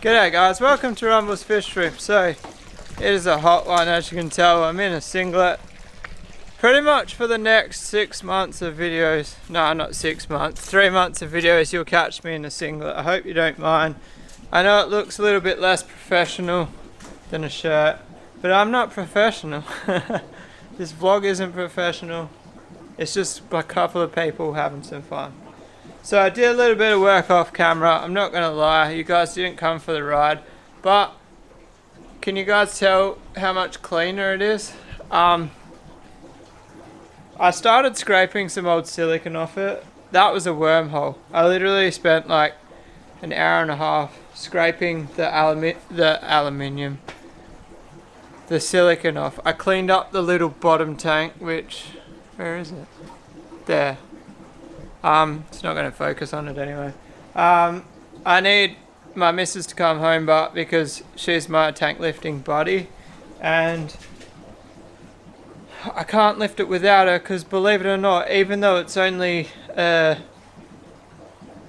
G'day guys, welcome to Rumble's Fish Trip. So, it is a hot one as you can tell. I'm in a singlet. Pretty much for the next 6 months of videos, no not 6 months, 3 months of videos you'll catch me in a singlet. I hope you don't mind. I know it looks a little bit less professional than a shirt, but I'm not professional. This vlog isn't professional. It's just a couple of people having some fun. So I did a little bit of work off camera. I'm not gonna lie, you guys didn't come for the ride, but can you guys tell how much cleaner it is? I started scraping some old silicone off it. That was a wormhole. I literally spent like an hour and a half scraping the silicone off. I cleaned up the little bottom tank, which, where is it? There. It's not going to focus on it anyway. I need my missus to come home, but because she's my tank lifting buddy, and I can't lift it without her, because believe it or not, even though it's only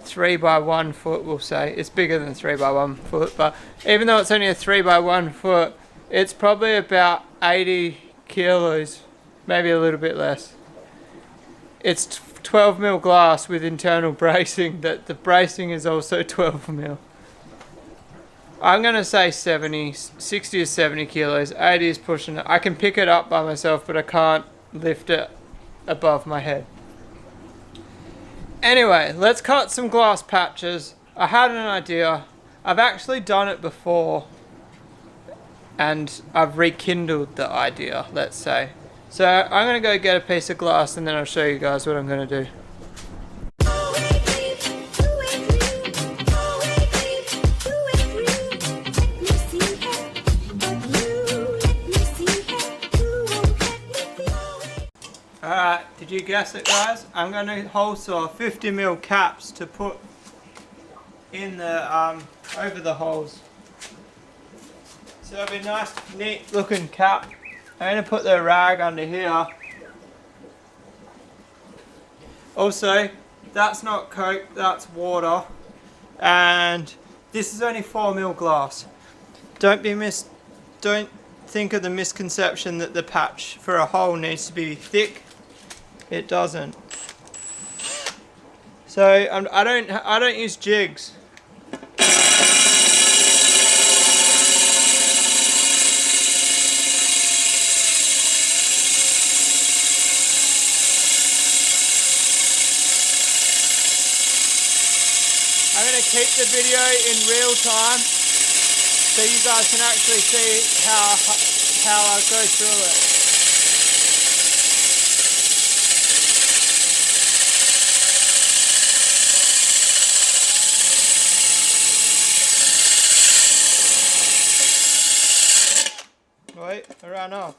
3 by 1 foot, we'll say, it's bigger than 3 by 1 foot, but even though it's only a 3 by 1 foot, it's probably about 80 kilos, maybe a little bit less. It's 12mm glass with internal bracing, that the bracing is also 12mm. I'm going to say 60 to 70 kilos, 80 is pushing it. I can pick it up by myself, but I can't lift it above my head. Anyway, let's cut some glass patches. I had an idea. I've actually done it before, and I've rekindled the idea, let's say. So I'm going to go get a piece of glass and then I'll show you guys what I'm going to do. Alright, did you guess it guys? I'm going to hole saw 50mm caps to put in the, over the holes. So it'll be a nice, neat looking cap. I'm going to put the rag under here. Also, that's not Coke, that's water. And this is only 4mm glass. Don't think of the misconception that the patch for a hole needs to be thick. It doesn't. So I don't use jigs. I'm going to keep the video in real time so you guys can actually see how I go through it. Wait, I ran off.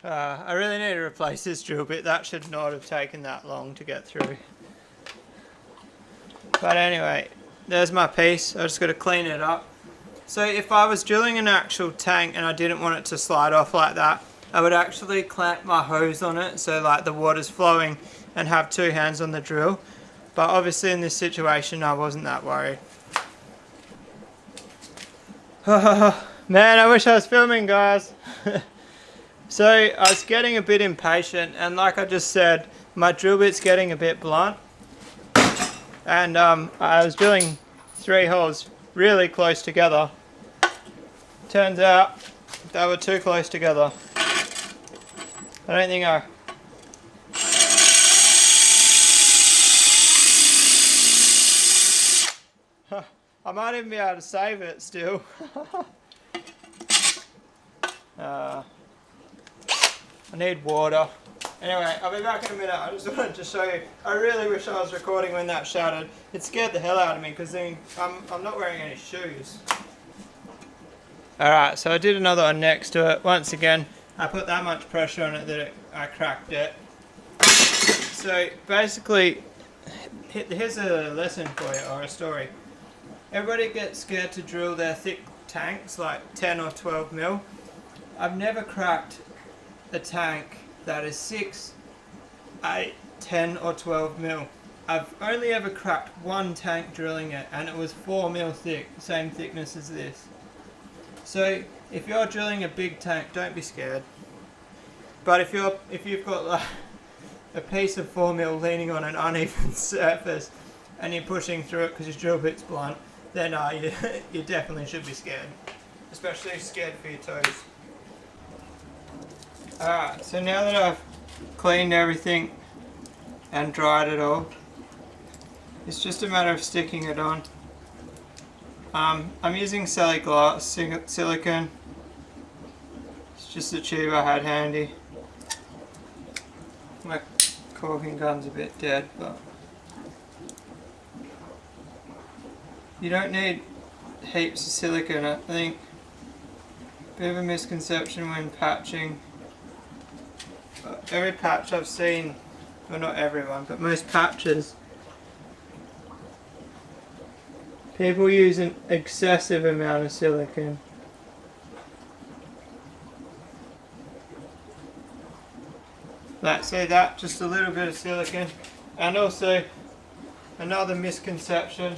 I really need to replace this drill bit. That should not have taken that long to get through. But anyway, there's my piece. I just got to clean it up. So if I was drilling an actual tank and I didn't want it to slide off like that, I would actually clamp my hose on it so like the water's flowing and have 2 hands on the drill. But obviously in this situation I wasn't that worried. Man, I wish I was filming guys. So I was getting a bit impatient, and like I just said, my drill bit's getting a bit blunt, and I was drilling 3 holes really close together. Turns out they were too close together. I don't think I I might even be able to save it still. I need water. Anyway, I'll be back in a minute. I just wanted to show you. I really wish I was recording when that shattered. It scared the hell out of me because then I'm not wearing any shoes. Alright, so I did another one next to it. Once again, I put that much pressure on it that I cracked it. So basically, here's a lesson for you, or a story. Everybody gets scared to drill their thick tanks, like 10 or 12 mil. I've never cracked a tank that is 6, 8, 10 or 12 mil. I've only ever cracked one tank drilling it, and it was 4 mil thick, same thickness as this. So if you're drilling a big tank, don't be scared. But if you've got like a piece of 4 mil leaning on an uneven surface and you're pushing through it because your drill bit's blunt, then you definitely should be scared. Especially scared for your toes. Alright, so now that I've cleaned everything and dried it all, it's just a matter of sticking it on. I'm using glass silicone. It's just a tube I had handy. My caulking gun's a bit dead, but you don't need heaps of silicone. I think a bit of a misconception when patching. Every patch I've seen, well not everyone, but most patches, people use an excessive amount of silicone. Like say that, just a little bit of silicone. And also another misconception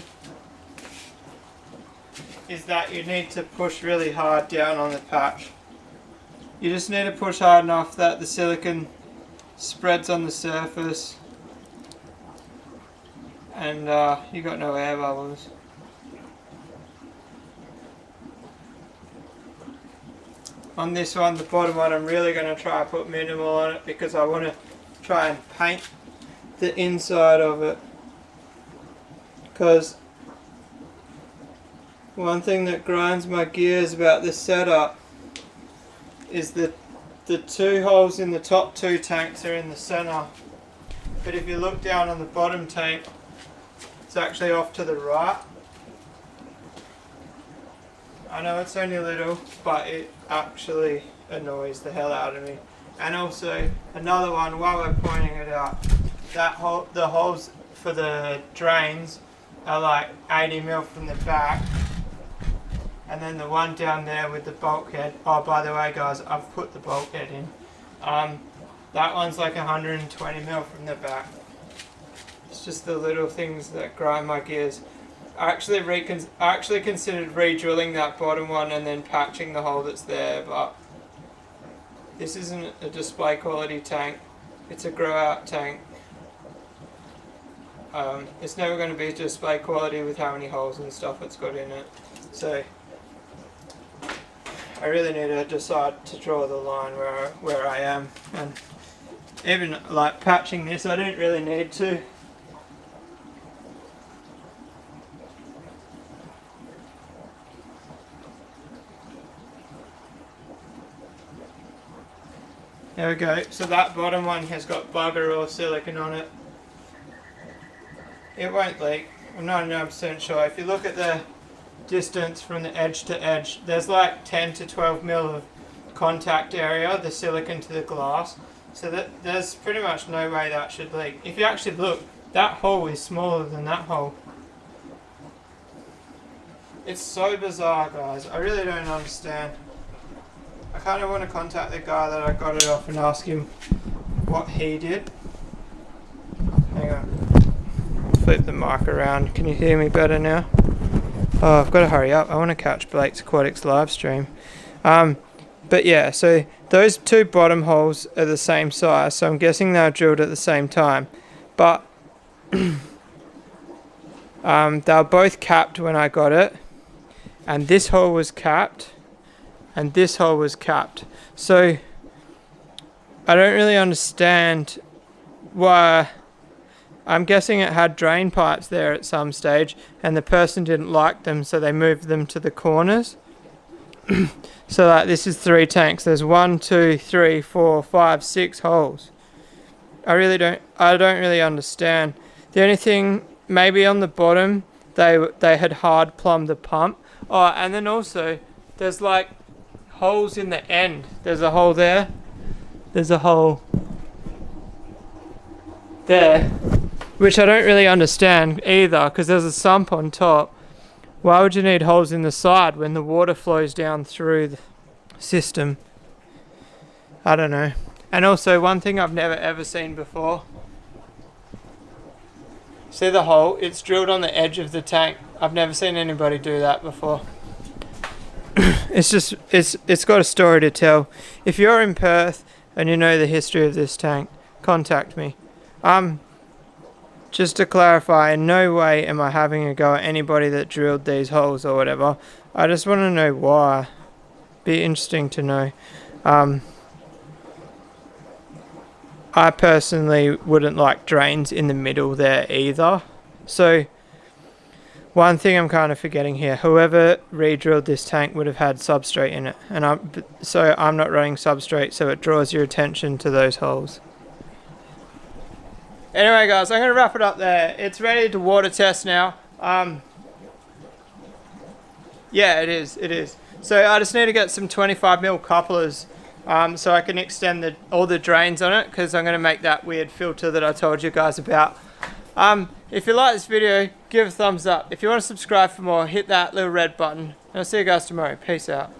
is that you need to push really hard down on the patch. You just need to push hard enough that the silicone spreads on the surface and you got no air bubbles. On this one, the bottom one, I'm really going to try and put minimal on it because I want to try and paint the inside of it. Because one thing that grinds my gears about this setup is that the 2 holes in the top 2 tanks are in the center, but if you look down on the bottom tank, it's actually off to the right. I know it's only little, but it actually annoys the hell out of me. And also another one, while we're pointing it out, the holes for the drains are like 80 mil from the back. And then the one down there with the bulkhead, oh by the way guys, I've put the bulkhead in. That one's like 120 mil from the back. It's just the little things that grind my gears. I actually considered re-drilling that bottom one and then patching the hole that's there, but this isn't a display quality tank, it's a grow out tank. It's never going to be display quality with how many holes and stuff it's got in it. So I really need to decide to draw the line where I am, and even like patching this I don't really need to. There we go, so that bottom one has got bugger all silicone on it. It won't leak, I'm 99% sure. If you look at the distance from the edge to edge, there's like 10 to 12 mil of contact area, the silicone to the glass, so that there's pretty much no way that should leak. If you actually look, that hole is smaller than that hole. It's so bizarre guys, I really don't understand. I kind of want to contact the guy that I got it off and ask him what he did. Hang on, flip the mic around, can you hear me better now? Oh, I've got to hurry up. I want to catch Blake's Aquatics live stream. But yeah, so those 2 bottom holes are the same size, so I'm guessing they were drilled at the same time. But they were both capped when I got it, and this hole was capped, and this hole was capped. So I don't really understand why I'm guessing it had drain pipes there at some stage, and the person didn't like them, so they moved them to the corners. So like this is 3 tanks. There's 1, 2, 3, 4, 5, 6 holes. I don't really understand. The only thing, maybe on the bottom, they had hard plumbed the pump. Oh, and then also there's like holes in the end. There's a hole there. There's a hole there, which I don't really understand either, because there's a sump on top. Why would you need holes in the side when the water flows down through the system? I don't know. And also, one thing I've never ever seen before. See the hole? It's drilled on the edge of the tank. I've never seen anybody do that before. It's got a story to tell. If you're in Perth and you know the history of this tank, contact me. Just to clarify, in no way am I having a go at anybody that drilled these holes or whatever. I just want to know why. Be interesting to know. I personally wouldn't like drains in the middle there either. So, one thing I'm kind of forgetting here, whoever re-drilled this tank would have had substrate in it. And I'm not running substrate, so it draws your attention to those holes. Anyway guys, I'm going to wrap it up there. It's ready to water test now. Yeah, it is. So I just need to get some 25mm couplers so I can extend all the drains on it, because I'm going to make that weird filter that I told you guys about. If you like this video, give a thumbs up. If you want to subscribe for more, hit that little red button. And I'll see you guys tomorrow. Peace out.